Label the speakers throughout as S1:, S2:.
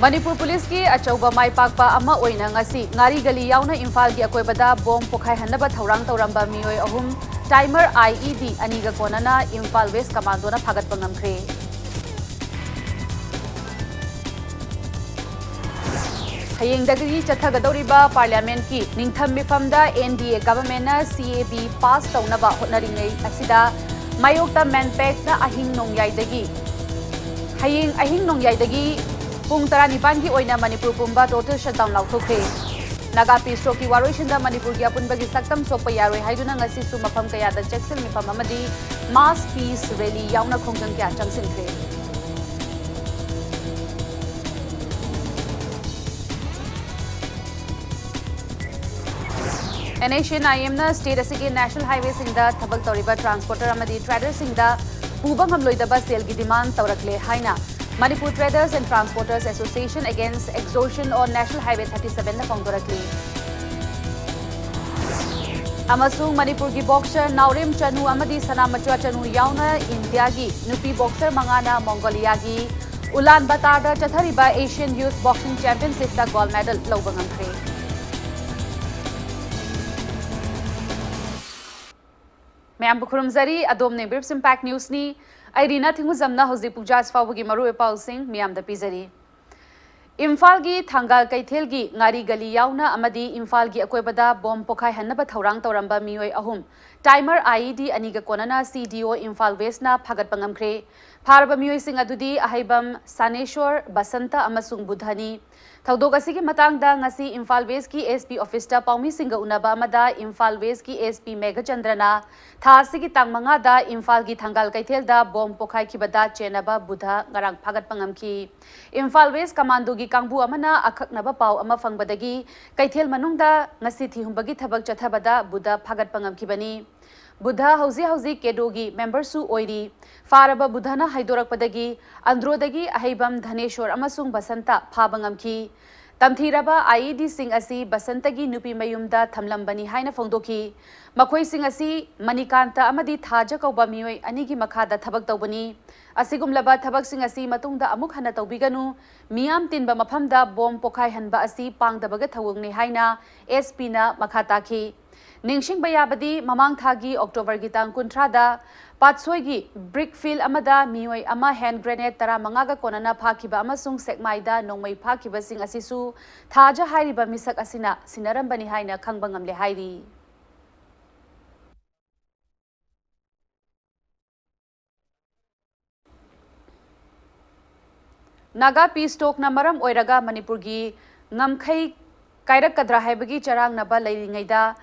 S1: Manipur police की अचौबा माइपाकपा अमा ओइना ngasi ngari gali yauna imphal gi akoibada bom pokhai hanaba thaurang tauramba mioi ahum timer IED aniga konana imphal west commando na phagat pangamkhre hayeng dagri chathagadoriba parliament ki ningtham mifamda NDA government na CAB pass taunaba hotnaringai asida mayokta manpack na ahing nongyai dagi hayeng ahing nongyai dagi Pung tara nipan ki oina Manipur pumba total shutdown lauthokre. Naga Peace Talk ki waroishinda Manipur ki apunbagi saktam sokpa yaroi haiduna ngasi su mafam kaya da jackson mifam amadi mass peace rally yauna khongjang kya changsinkhre. NHAIM na state asigi national highway singda thabak toriba transporter amadi trader singda puba ngamloidaba sale ki demand taurakle haina Manipur Traders and Transporters Association against extortion on National Highway 37 na Kongdorakli. Amasung Manipur ki boxer Naurim Chanu amadi Sanamachua Chanu yauna India gi nupi boxer mangana Mongolia gi Ulan Batar da chathariba Asian Youth Boxing Championship da gold medal laubangamkhre. Mayam bukhurumzari adom ne Brips Impact News ni Irina Thinguzamna hozi pujas fawgi maru epal sing miyam da pizari Imphal gi thangal kaithel gi ngari gali yauna amadi Imphal gi akoibada bom pokhai hanaba thaurang tauramba mioi ahum timer IED aniga konana CDO Imphal West na phagat pangamkhre pharba mioi sing adudi ahaibam Saneshwar Basanta amasung Budhani Thaudok asigi matangda ngasi Imphal West ki SP office ta paumi singa unaba amada Imphal West ki SP Megachandrana tha asigi tangmanga da Imphal gi thangal kaithel da bom pokhai khibada chenaba Budha ngarang phagat pangamki Imphal West commando gi kangbu amana akhaknaba pau ama fangbadagi kaithel manungda ngasi thihumbagi thabak chathabada Budha phagat pangamkibani Budha hauzi kedogi member su oiri faraba Budhana haidorakpadagi androdagi ahaibam Dhaneshwar amasung Basanta phabangamki tamthiraba IED sing asi Basantagi nupi mayumda thamlambani haina phongdoki makhoi sing asi Manikanta amadi thaja kauba mioi anigi makhada thabak tawbani asigumlaba thabak sing asi matungda amuk hana tawbiganu miyam tinba maphamda bom pokhai hanba asi pangdabaga thawungni haina SP na makhataki Ningsing bayabadi mamang thagi October gitang kuntrada patsoi gi brickfield amada mioi ama hand grenade tara mangaga konana phakiba amasung sekmaida nongmai phakiba sing asisu thaja hairiba misak asina sinarambani haina khangbangamle hairi Naga Peace Talk na maram oiraga Manipur gi ngamkhai kairak kadra haibagi charang naba leiringaida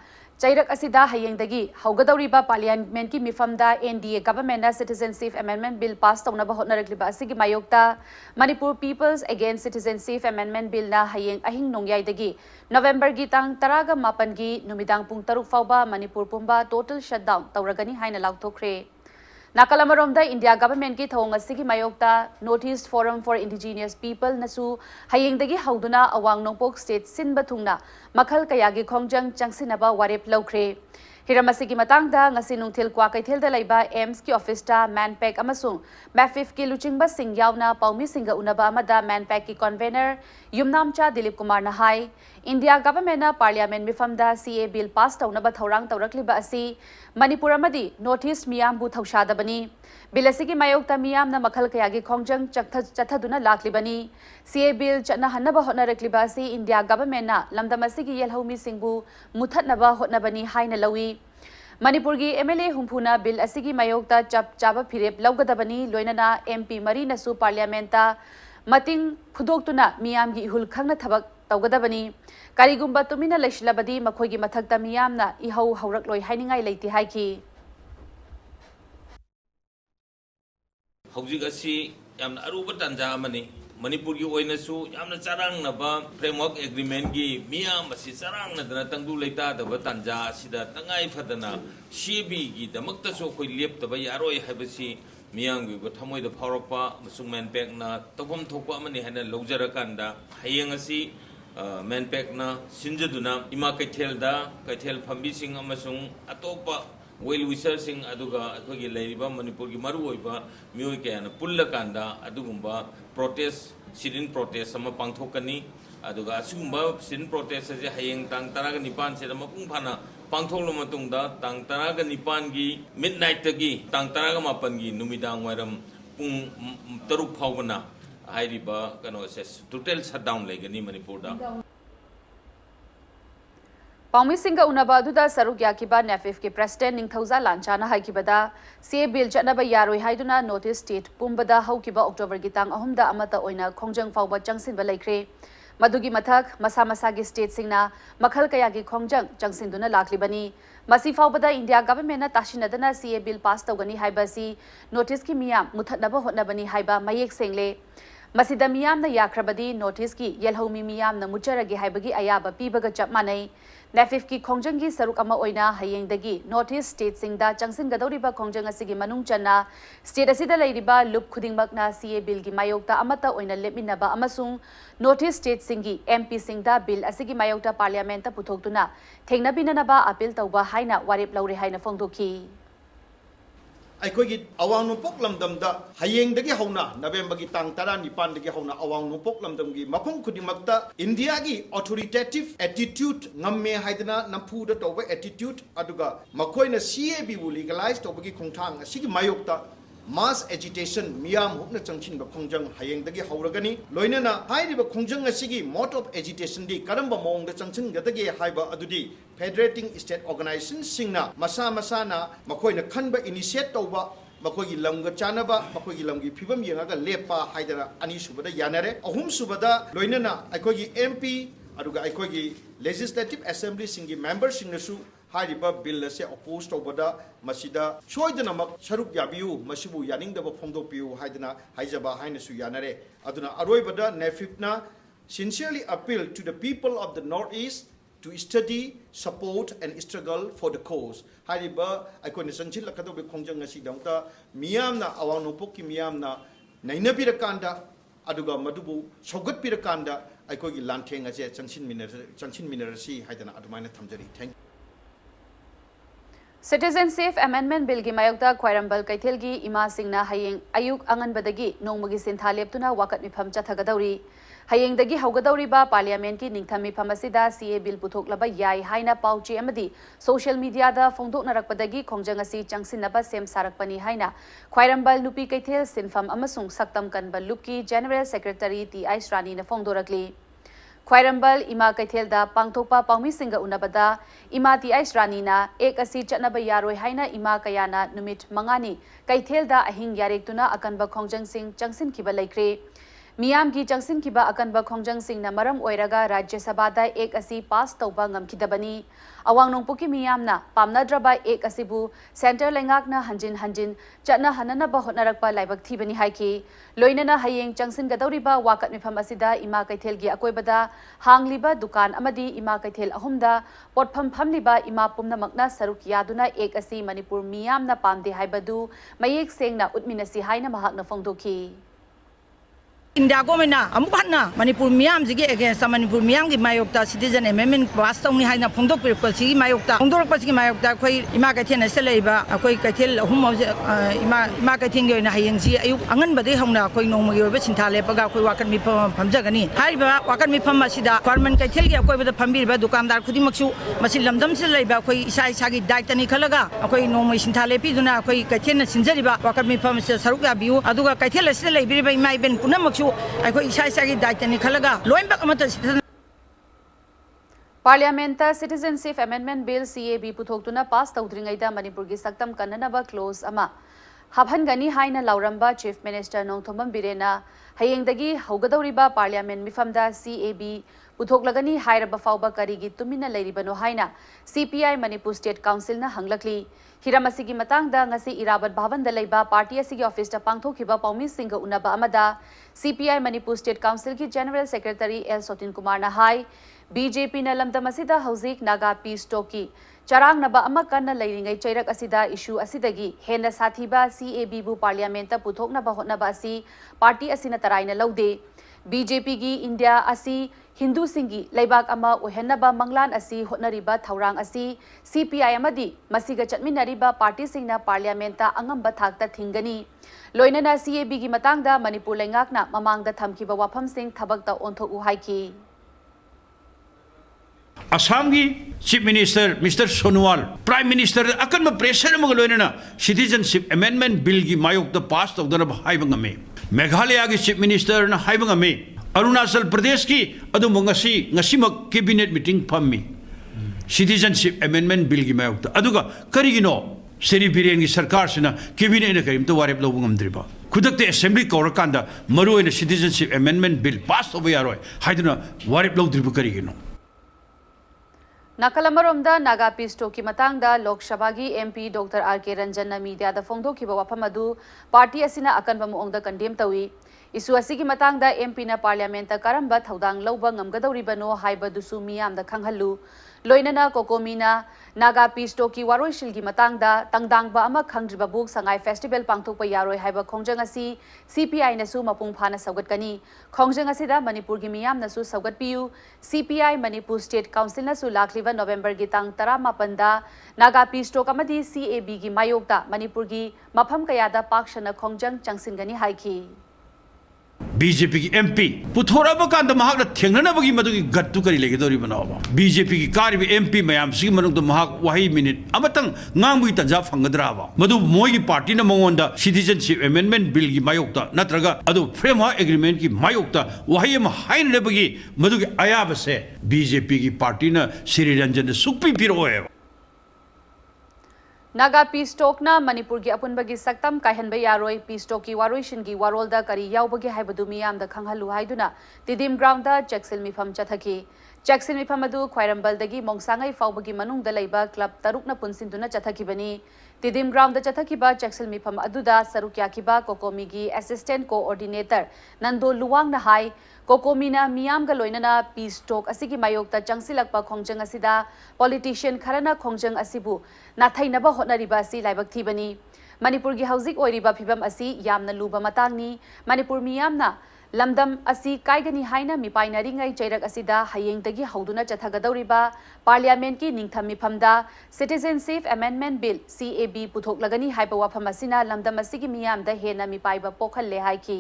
S1: Chairak asida hayengdagi haugadawriba parliament ki mifamda NDA government na Citizenship Amendment Bill pass tawnaba hotnarakliba asigi mayokta Manipur Peoples Against Citizenship Amendment Bill na hayeng ahing nongyaidagi November gi tang 18 gi numidang pung 3 fawba Manipur pumba total shutdown tawragani haina lauthokre Nakalamaromda India government ki thong asigi mayokta Northeast Forum for Indigenous People nasu hayengdagi hauduna awang nongpok state sinba thungna makhal kayagi khongjang changsinaba warep lawkhre Hiramasigi matangda ngasi nungthil kwa kaithel da laiba AIMS ki office ta manpack amasung mafif ki luchingba sing yauna paumi singa unaba amada manpack ki convener Yumnamcha Dilip Kumar na hai India government na parliament mifamda CA bill pass tawnaba thaurang tawrakliba asi Manipur amadi Northeast miyam bu thaushadabani bill asigi mayokta miyam na makhal kayagi khongjang chathaduna laklibani CA bill chana hanaba hotnarakliba asi India government na lamdam asigi yelhomi singbu muthatnaba hotnabani haina lawi Manipur gi MLA humpuna bill asigi mayokta chaba phirep lawgadabani loinana MP mari nasu parliament ta mating phudoktuna miyam gi hul khangna thabak tawgadabani karigumba tumina leslabadi makhoigi mathakta miyamna ihau haurakloi hainingai leiti haiki
S2: Hojik asi yamna aruba tanja amani Manipur gi oinasu yamna charang naba framework agreement gi miyam asi charang na dana tangdu leita daba tanja asida tangai phadana CB gi damakta so khoi lep taba yaroi habasi miyam gi thamoi da phawrakpa masung manpack na tagum thokpa amani hana lawjarakanda hayeng asi manpack na sinjaduna ima kaithel da kaithel phambi sing amasung atopa ꯋꯦꯜ ꯋꯤꯁꯔꯁꯤꯡ ꯑꯗꯨꯒ ꯑꯩꯈꯣꯏꯒꯤ ꯂꯩꯔꯤꯕ ꯃꯅꯤꯄꯨꯔꯒꯤ ꯃꯔꯨꯑꯣꯏꯕ ꯃꯤꯑꯣꯏ ꯀꯌꯥꯅ ꯄꯨꯜꯂꯀꯥꯟꯗ ꯑꯗꯨꯒꯨꯝꯕ ꯄ꯭ꯔꯣꯇꯦꯁ ꯁꯤꯠ-ꯏꯟ ꯄ꯭ꯔꯣꯇꯦꯁ ꯑꯃ ꯄꯥꯡꯊꯣꯛꯀꯅꯤ ꯑꯗꯨꯒ ꯑꯁꯤꯒꯨꯝꯕ ꯁꯤꯠ-ꯏꯟ ꯄ꯭ꯔꯣꯇꯦꯁ ꯑꯁꯤ ꯍꯌꯦꯡ ꯇꯥꯡ 19ꯁꯤꯗ ꯃꯄꯨꯡ ꯐꯥꯅ ꯄꯥꯡꯊꯣꯛꯂꯕ ꯃꯇꯨꯡꯗ ꯇꯥꯡ 19ꯒꯤ ꯃꯤꯗꯅꯥꯏꯠꯇꯒꯤ ꯇꯥꯡ 18ꯒꯤ ꯅꯨꯃꯤꯗꯥꯡ ꯋꯥꯏꯔꯝ ꯄꯨꯡ 6 ꯐꯥꯎꯕꯅ ꯍꯥꯏꯔꯤꯕ ꯀꯩꯅꯣꯁꯦ ꯇꯣꯇꯦꯜ ꯁꯠꯗꯥꯎꯟ ꯂꯩꯒꯅꯤ ꯃꯅꯤꯄꯨꯔꯗ
S1: ꯄꯥꯎꯃꯤꯁꯤꯡꯒ ꯎꯅꯕ ꯑꯗꯨꯗ ꯁꯔꯨꯛ ꯌꯥꯈꯤꯕ ꯅꯦꯐꯤꯐꯀꯤ ꯄ꯭ꯔꯦꯁꯤꯗꯦꯟꯠ ꯅꯤꯡꯊꯧꯖꯥ ꯂꯥꯟꯆꯥꯅ ꯍꯥꯏꯈꯤꯕꯗ ꯁꯤꯑꯦ ꯕꯤꯜ ꯆꯠꯅꯕ ꯌꯥꯔꯣꯏ ꯍꯥꯏꯗꯨꯅ ꯅꯣꯔꯊ ꯏꯁꯠ ꯁ꯭ꯇꯦꯠ ꯄꯨꯝꯕꯗ ꯍꯧꯈꯤꯕ ꯑꯣꯛꯇꯣꯕꯔꯒꯤ ꯇꯥꯡ 3ꯗ ꯑꯃꯠꯇ ꯑꯣꯏꯅ ꯈꯣꯡꯖꯪ ꯐꯥꯎꯕ ꯆꯪꯁꯤꯟꯕ ꯂꯩꯈ꯭ꯔꯦ ꯃꯗꯨꯒꯤ ꯃꯊꯛ ꯃꯁꯥ ꯃꯁꯥꯒꯤ ꯁ꯭ꯇꯦꯠꯁꯤꯡꯅ ꯃꯈꯜ ꯀꯌꯥꯒꯤ ꯈꯣꯡꯖꯪ ꯆꯪꯁꯤꯟꯗꯨꯅ ꯂꯥꯛꯂꯤꯕꯅꯤ ꯃꯁꯤ ꯐꯥꯎꯕꯗ ꯏꯟꯗꯤꯌꯥ ꯒꯚꯔꯟꯃꯦꯟꯠꯅ ꯇꯥꯁꯤꯟꯅꯗꯅ ꯁꯤꯑꯦ ꯕꯤꯜ ꯄꯥꯁ ꯇꯧꯒꯅꯤ ꯍꯥꯏꯕ ꯑꯁꯤ ꯅꯣꯔꯊ ꯏꯁꯠꯀꯤ ꯃꯤꯌꯥꯝ ꯃꯨꯊꯠꯅꯕ ꯍꯣꯠꯅꯕꯅꯤ ꯍꯥꯏꯕ ꯃꯌꯦꯛ ꯁꯦꯡꯂꯦ ꯃꯁꯤꯗ ꯃꯤꯌꯥꯝꯅ ꯌꯥꯈ꯭ꯔꯕꯗꯤ ꯅꯣꯔꯊ ꯏꯁꯠꯀꯤ ꯌꯦꯜꯍꯧꯃꯤ ꯃꯤꯌꯥꯝꯅ ꯃꯨꯠꯆꯔꯒꯦ ꯍꯥꯏꯕꯒꯤ ꯑꯌꯥꯕ ꯄꯤꯕꯒ ꯆꯞ ꯃꯥꯟꯅꯩ ꯅꯦꯐꯤꯐꯀꯤ ꯈꯣꯡꯖꯪꯒꯤ ꯁꯔꯨꯛ ꯑꯃ ꯑꯣꯏꯅ ꯍꯌꯦꯡꯗꯒꯤ ꯅꯣꯔꯊ ꯏꯁꯠ ꯁ꯭ꯇꯦꯠꯁꯤꯡꯗ ꯆꯪꯁꯤꯟꯒꯗꯧꯔꯤꯕ ꯈꯣꯡꯖꯪ ꯑꯁꯤꯒꯤ ꯃꯅꯨꯡ ꯆꯟꯅ ꯁ꯭ꯇꯦꯠ ꯑꯁꯤꯗ ꯂꯩꯔꯤꯕ ꯂꯨꯞ ꯈꯨꯗꯤꯡꯃꯛꯅ ꯁꯤꯑꯦ ꯕꯤꯜꯒꯤ ꯃꯥꯌꯣꯛꯇ ꯑꯃꯠꯇ ꯑꯣꯏꯅ ꯂꯦꯞꯃꯤꯟꯅꯕ ꯑꯃꯁꯨꯡ ꯅꯣꯔꯊ ꯏꯁꯠ ꯁ꯭ꯇꯦꯠꯁꯤꯡꯒꯤ ꯑꯦꯝꯄꯤꯁꯤꯡꯗ ꯕꯤꯜ ꯑꯁꯤꯒꯤ ꯃꯥꯌꯣꯛꯇ ꯄꯥꯔꯂꯤꯌꯥꯃꯦꯟꯠꯇ ꯄꯨꯊꯣꯛꯇꯨꯅ ꯊꯦꯡꯅꯕꯤꯅꯅꯕ ꯑꯄꯤꯜ ꯇꯧꯕ ꯍꯥꯏꯅ ꯋꯥꯔꯦꯞ ꯂꯧꯔꯦ ꯍꯥꯏꯅ ꯐꯣꯡꯗꯣꯛꯈꯤ
S3: ꯑꯩꯈꯣꯏꯒꯤ ꯑꯋꯥꯡ ꯅꯣꯡꯄꯣꯛ ꯂꯝꯗꯝꯗ ꯍꯌꯦꯡꯗꯒꯤ ꯍꯧꯅ ꯅꯕꯦꯝꯕꯔꯒꯤ ꯇꯥꯡ 19ꯗꯒꯤ ꯍꯧꯅ ꯑꯋꯥꯡ ꯅꯣꯡꯄꯣꯛ ꯂꯝꯗꯝꯒꯤ ꯃꯐꯝ ꯈꯨꯗꯤꯡꯃꯛꯇ ꯏꯟꯗꯤꯌꯥꯒꯤ ꯑꯣꯊꯣꯔꯤꯇꯦꯇꯤꯚ ꯑꯦꯇꯤꯇ꯭ꯌꯨꯗ ꯉꯝꯃꯦ ꯍꯥꯏꯗꯅ ꯅꯝꯐꯨꯗ ꯇꯧꯕ ꯑꯦꯇꯤꯇ꯭ꯌꯨꯗ ꯑꯗꯨꯒ ꯃꯈꯣꯏꯅ CABꯕꯨ ꯂꯤꯒꯦꯂꯥꯏꯖ ꯇꯧꯕꯒꯤ ꯈꯣꯡꯊꯥꯡ ꯑꯁꯤꯒꯤ ꯃꯥꯌꯣꯛꯇ mass agitation miyam hukna changchin ba khongjang hayeng dagi hauragani loinana hairiba khongjang asigi mode of agitation di karamba mong da changchin gadage haiba adudi federating state organizations singna masa na makoi na khanba initiate tawba makoi gi lamga chanaba makoi gi lamgi phibam yengaga lepa haidara ani subada yanare ahum subada loinana aikoi gi MP aduga aikoi gi legislative assembly singi members singnasu हारिबा bill से oppose तौबदा मसिदा सोइदनमक सरुक याबियु मसिबु यानिंगदबा फोंदोपियु हाइदना हाइजबा हाइनसु यानरे अदुना अरोइबदा नेफिपना sincerely appeal to the people of the northeast to study support and struggle for the cause hariba aikoi sangchil lakadobe khongjang asi dangta miyamna awang nopok ki miyamna nainabirakanda aduga madubu sogat pirakanda aikoi gi lantheng ase changchin minerasi haidana adumaina thamjari thank you.
S1: Citizenship Amendment Bill gi mayokta Khwairambal Kaithel gi ima singna hayeng ayuk anganbadagi nongmagi sintha leptuna wakat mifam chathagadauri hayeng dagi haugadori ba parliament ki ningtham mifam asida CA bill puthoklaba yai haina pauchi amadi social media da phongdoknarakpadagi khongjang asi changsinaba sem sarakpani haina Khwairambal nupi Kaithel sinfam amasung saktam kanbal lupki General Secretary T.I. Srani na phongdorakli Khwairambal ima Kaithel da pangthokpa paumi singa unabada ima T.I. Srani na ek asi chatnaba yaroi haina ima kayana numit mangani Kaithel da ahing yarektuna akanba khongjang sing changsin khiba laikre Miyam gi changsin kiba akanba khongjang sing na maram oiraga Rajya Sabha da ek asi pass tauba ngamkhidabani awang nongpuki miyam na pamnadraba ek asibu center lengak na hanjin chatna hanana ba hotnarakpa laibak thibani haiki loinana hayeng changsin gadoriba wakat mifam asida ima Kaithel gi akoibada hangliba dukan amadi ima Kaithel ahumda potpham phamliba ima pumnamakna saruk yaduna ek asi Manipur miyam na pamde haibadu mayek sengna utminasi haina mahakna phongdokhi
S4: India government amukhanna Manipur miyam jige against Manipur miyam gi mayokta citizen amendment pass tawni haina phongdok pirko si mayokta phongdok pas gi mayokta khoi ima Kaithel seleiba khoi Kaithel ahum ima Kaithel gi na hayeng ji ayuk angan badai hongna khoi nongmagi oiba sintha lepaga khoi wakan mi phamjagani haiba wakan mi pham asida government Kaithel gi akoi bada phambirba dukandar khudimaksu masi lamdam se leiba khoi isa gi daitani khalaga khoi nongmai sintha lepi duna khoi Kaithel na sinjariba wakan mi pham se saruk ya biu aduga Kaithel se leibiriba imai ben punamaksu
S1: Parliament Citizenship Amendment Bill CAB puthokuna pass tawdringaida Manipur gi saktam kannanaba clause ama habhangani haina lauramba Chief Minister Nongthombam Birena hayengdagi haugadoriba Parliament mifamda CAB puthoklegani hairaba fauba karigi tumina leiribano haina CPI Manipur State Council na hanglakli hiramasi matangda ngasi Irabat Bhavan da leiba party asigi office ta pangthokhiba paumi singa unaba amada CPI Manipur State Council ki General Secretary L Sotin Kumar na hai BJP na lamdam asida hauzik Naga Peace Talk charang naba ama kanna leiringai chairak asida issue asidagi hena sathiba CAB bu parliament ta puthokna ba hotna ba asi party asina taraina laude BJP gi India asi Hindu singi laibak ama ohenaba manglan asi hotnariba thaurang asi CPI amadi masiga chatminariba party singna parliamenta angamba thakta thingani loinana CAB gi matangda Manipur lengakna mamangda thamkiba wafam sing thabakta onthoku haiki
S5: Assam की chief minister mister Sonowal prime minister अकन pressure लोनना citizenship amendment bill की मायोग पास तौदनबे मेघालय की chief minister Arunachal Pradesh की cabinet meeting फमी citizenship amendment bill की मायोग करीगिनो श्री बीरेन की सरकार से कैबिनेट करीमत वारेप लौब खुद असेंबली कौरकान मरुन सिटीजनशिप अमेंडमेंट बिल पास तब यारो वारेप लौद्रीब करीगिनो
S1: Nakalamaromda Naga Peace Talk ki matangda Lok Sabha gi MP Dr. R.K. Ranjan na media da phongdokhiba wafam adu party asina akanba muongda condemn tawi isu asigi matangda MP na parliament ta karamba thodang lawba ngamgadoribano haibadusu miyamda khanghallu loinana kokomina Naga Peace Talk ki waroishil gi matangda tangdangba ama khangriba buk sangai festival pangthokpa yaroi haiba khongjang asi CPI na su mapung phana saugatkani khongjang asida Manipur gi miyam na su saugatpiu CPI Manipur State Council na su lakliba November gi tang 18 da Naga Peace Talk amadi CAB gi mayokta Manipur gi mafam kayada pakshana khongjang changsingani haiki
S5: BJP की MP पुथोरब कांद महाक थेंगनबगी मदुगी गत्तु करी लेगेदोरी बनावा BJP की कार्य MP मयाम सिगी मनुंग महाक वही minute अमतंग ngangbui तंजा फंगद्रावा मदु मोई party न मंगोंदा citizenship amendment bill की मायोक्ता नत्रगा अदु फ्रेमवर्क एग्रीमेंट की मायोक्ता वही म हाइनबगी मदुगी अयाब से BJP की पार्टी न श्री रंजन सुक्पी पिरोए
S1: Naga Peace Talk na Manipur gi apunbagi saktam kaihanba yaroi Peace Talk ki waroishin gi warolda kari yaubagi haibadu miyamda khanghalu haiduna Tidim ground da Jackson mifam chathaki Jackson mifam adu Khwairambal dagi Mongsangai faubagi manungda leiba club tarukna punsinduna chathakibani Tidim ground da chathakiba Jackson mifam aduda sarukyakiba Kokomi gi assistant coordinator Nando Luwang na hai Kokomina miyam ga loinana Peace Talk asigi mayokta changsilakpa khongjang asida politician kharana khongjang asibu nathainaba hotnariba asi laibak thibani Manipur gi hauzik oiriba phibam asi yamna luba matangni Manipur miyamna lamdam asi kaigani haina mipainari ngai chairak asida hayengdagi hauduna chathagadoriba parliament ki ningtham mifamda citizenship amendment bill CAB puthoklagani haiba wafam asina lamdam asigi miyamda hena mipaiba pokhalle haiki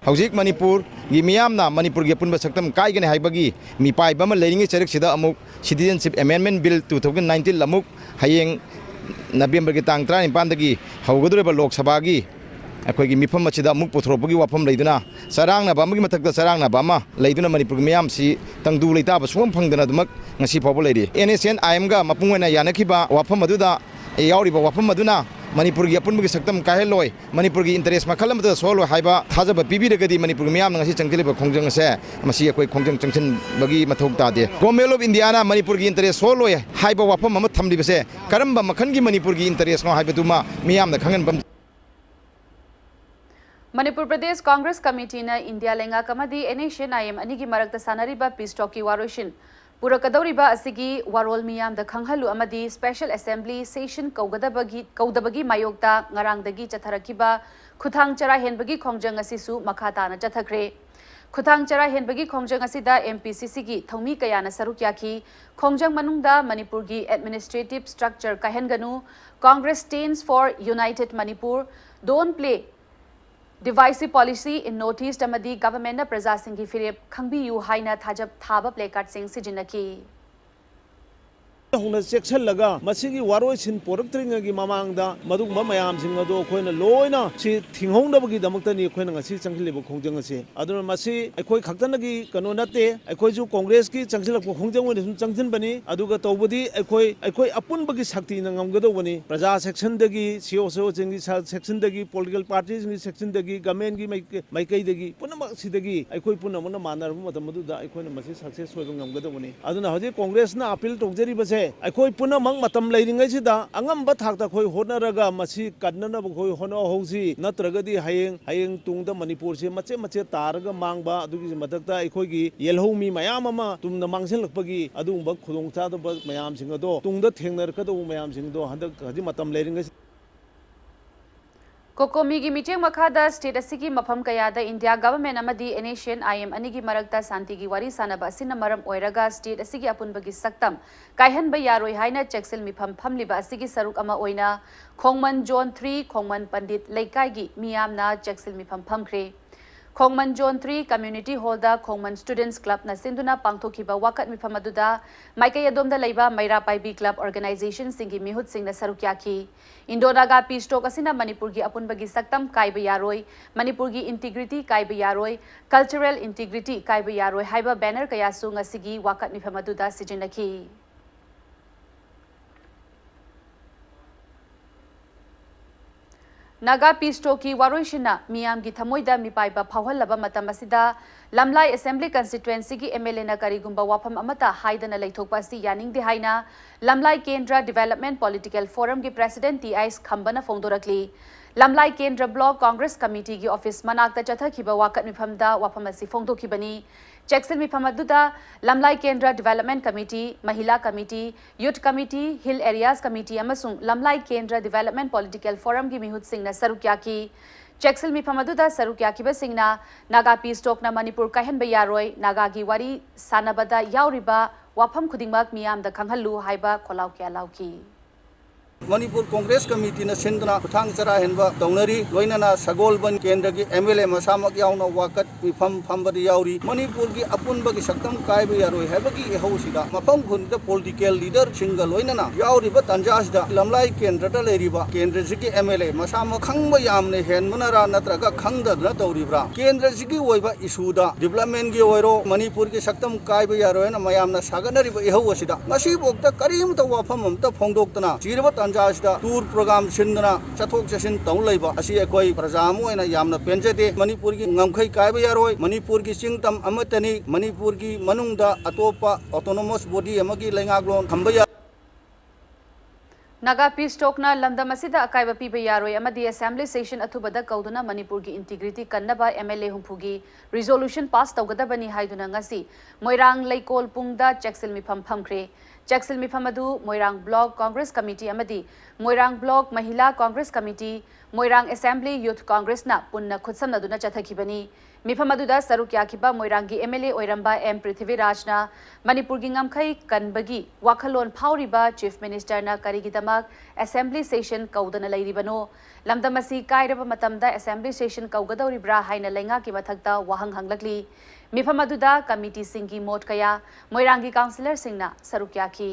S6: हौजिक Manipur की मियामना मणिपुर की पुनब सक्तम कायगने हाइबगी मिपाई बम लेरिंगे चरक सिदा अमुक citizenship amendment bill 2019 अमुक हयेंग नवेंबर की तांग 19 दगी हौगदुरेबा लोक सभा की अखोगी मिफम मचिदा अमुक पुथरोपगी वाफम लेदुना सरांगना बामगी मथकदा सरांगना बामा लेदुना मणिपुर की मियाम सी तंगदु लेताब सुम फंगदना दुमक ngasi फावबो लेरि NSN IM गा मपुंगना यानखिबा वाफम अदुदा यावरिबा वाफम अदुना मणिपुर की अपुनबगी सक्तम काहेलोय मणिपुर की इंटरेस्ट मखल अमदा सोलो हाइबा थाजब पिबिरगदी मणिपुर मियाम ngasi चंगलिबा खोंजंग से मसी अखोय खोंजंग चंगसन बगी मथौक तादे गवर्नमेंट ऑफ इंडिया ना मणिपुर की इंटरेस्ट सोलोय हाइबा वाफम अम थमलिबसे करंबा मखन की मणिपुर की interest no हाइबदुमा मियाम खंगन bomb
S1: Manipur Pradesh Congress Committee na India lenga kamadi NSN IM anigi marakta sanariba Peace Talk ki waroshin Purakadoriba asigi warol miyam da khanghalu amadi special assembly session kaudabagi mayokta ngarangdagi chatharakiba khuthang chara henbagi khongjang asisu makhata na chathakre Khuthang chara henbagi khongjang asida MPCC gi thongmi kayana sarukyaki khongjang manungda Manipur gi administrative structure kahenganu Congress stands for United Manipur don't play divisive policy in noticed amadi government na praja singh gi firep khangbi yu haina thajab thaba placard sing sijinaki
S7: होना section लगा मसीगी वारोय सिन पोरक्त्रिंग की ममांगदा मदुग मयाम सिंग अदो खोयना लोयना सि थिंगहोंदबगी दमक्तनी खोयना ngasi चंगलिब खोंजंग से अदुना मसी अखोय खक्तनगी कनो नते अखोय जु कांग्रेस की चंगलिब खोंजंग one सुन चंगजिन बनी अदुगा तौबदी अखोय अपुनबगी शक्ति न ngamgado बनी प्रजा सेक्शन दगी सीओसो चिंगी सेक्शन दगी पॉलिटिकल पार्टीज की सेक्शन दगी गवर्नमेंट की माइकई दगी पुनम सिदगी अखोय पुनम मानर मदमदुदा अखोयना मसी सक्सेस होय ngamgado बनी अदुना हजे कांग्रेस ना अपील तौजरी बसे अखोई पुनमंग मतम लेरिंगैसिदा अंगम थाकता खोई होनरगा मसी कन्ननब खोई होनो हौसी नत्रगदी हयेंग तुंगदा मणिपुर से मचे मचे तारगा मांगबा अदुगी मदकता अखोईगी येलहौमी मयाम अमा तुमना मांगसेलकपगी अदुंबा खुदोंचादब मयाम सिंगदो तुंगदा थेंगनरकदो मयाम सिंगदो हंदक हजि मतम लेरिंगैसि
S1: कोकोमी की मीटिंग मखादा स्टेट असिगी मफम कयादा इंडिया गवर्नमेंट अमदी एनेशियन आईएम अनिगी मरक्ता शांति की वारी सानबा असिना मरम ओइरगा स्टेट असिगी अपुनबगी सक्तम कायहन बयारोय हाइना चेक्सिल मिफम फमलिबा असिगी सरुक अमा ओइना खोंगमन जोन 3 खोंगमन पंडित लेकाईगी मियामना चेक्सिल मिफम फमख्रे खोंगमन जोन 3 कम्युनिटी हॉलदा खोंगमन स्टूडेंट्स क्लब न सिंधुना पांगथोखिबा वाकत मिफम अदुदा माइकई अदोमदा लैबा मैरा पाइबी क्लब ऑर्गेनाइजेशन सिंगी मिहुत सिंगना सरुक याखी इंडोनागा पीस टॉक असिना मणिपुर की अपुनबगी सक्तम कायबा यारोय मणिपुर की इंटीग्रिटी कायबा यारोय कल्चरल इंटीग्रिटी कायबा यारोय हाइबा बैनर कयासु ngasiगी वाकत मिफम अदुदा सिजिनखी नागा पीस्टो की वारोइशिना मियाम की थमोइदा मिपाइबा फावहलबा मतम असिदा लमलाई असेंबली कंस्टिट्युएंसी की एमएलए ना करीगुंबा वाफम अमता हाइदना लैथोकपा असि यानिंगदे हाइना Lamlai Kendra development political forum की प्रेसिडेंट टीआईएस खंबना फोंदोरकली लमलाई केंद्र ब्लॉक कांग्रेस कमिटी की ऑफिस मनाक्ता चथखिबा वाकत मिफमदा वाफम असि फोंदोखिबनी चेक्सिल मिफम अदुदा लमलाई केंद्र डेवलपमेंट कमिटी महिला committee youth committee hill areas committee अमसुंग Lamlai Kendra development political forum की मिहुत सिंगना सरुक्याकी चेक्सिल मिफम अदुदा सरुक्याकीबा सिंगना नागा पीस टॉकना मणिपुर कायहनबा यारोय नागा की वारी सानबदा यावरिबा वाफम खुदिंगमक मियामदा खंगहल्लु हाइबा खोलाव क्या लाउकी
S8: मणिपुर कांग्रेस कमिटी न सिंधना खुथांग चरा हेनबा तौनरी लोइनना सगोलबन केंद्र की एमएलए मसामक यावना वाकत मिफम फंबदी यावरी मणिपुर की अपुनबगी सक्तम कायबा यारोय हैबगी एहौसिदा मफम खुनदा पॉलिटिकल लीडर सिंगा लोइनना यावरिबा तंजासदा लमलाई केंद्रदा लेरिबा केंद्र सिगी एमएलए मसामक खंगबा यामने हेनमनरा नत्रगा खंगदना तौरिब्रा केंद्र सिगी ओइबा इशूदा डेवलपमेंट की ओइरो मणिपुर की सक्तम कायबा यारोयना मयामना सागनरिबा एहौसिदा मसीबोक्ता करीमता वाफम अमता फोंदोक्तना चिरबा टूर प्रोग्राम सिंधना चथोक चसिन तौ लेबा असि अखोई प्रजा मोइना यामना पेंजदे मणिपुर की ngамखै कायबा यारोय मणिपुर की चिंगतम अमतनी मणिपुर की मनुंगदा अतोपा ऑटोनोमस बॉडी अमगी लेंगाग्लोन खंबया
S1: नागा पीस टॉकना लमदम असिदा अकायबा पीबा यारोय अमदी असेंबली सेशन अथुबदा कौदुना मणिपुर की इंटीग्रिटी कन्नबा एमएलए हुंफुगी रिजोल्यूशन पास तौगदबनी हाइदुना ngasi मोइरांग लेकोल पुंगदा चेक्सिल मिफम फमख्रे चेक्सिल मिफम अदु मोइरांग ब्लॉक कांग्रेस कमिटी अमदी मोइरांग ब्लॉक महिला Congress committee Moirang assembly youth Congress ना पुन्ना खुदसमनदुना चथखिबनी मिफम अदुदा सरुक याखिबा मोइरांगी एमएलए ओइरंबा एम पृथ्वीराजना मणिपुर की ngамखै कनबगी वाखलोन फाउरिबा चीफ मिनिस्टर ना करिगिदमक असेंबली सेशन कौदना लैरिबनो लमदमसी कायरबा मतमदा असेंबली सेशन कौगदौरिब्रा हाइना लेंगा की मथक्ता वाहंग हंगलकली मिफम अदुदा कमिटी सिंगी मोट कया मोइरांगी काउंसिलर सिंगना सरुक याखी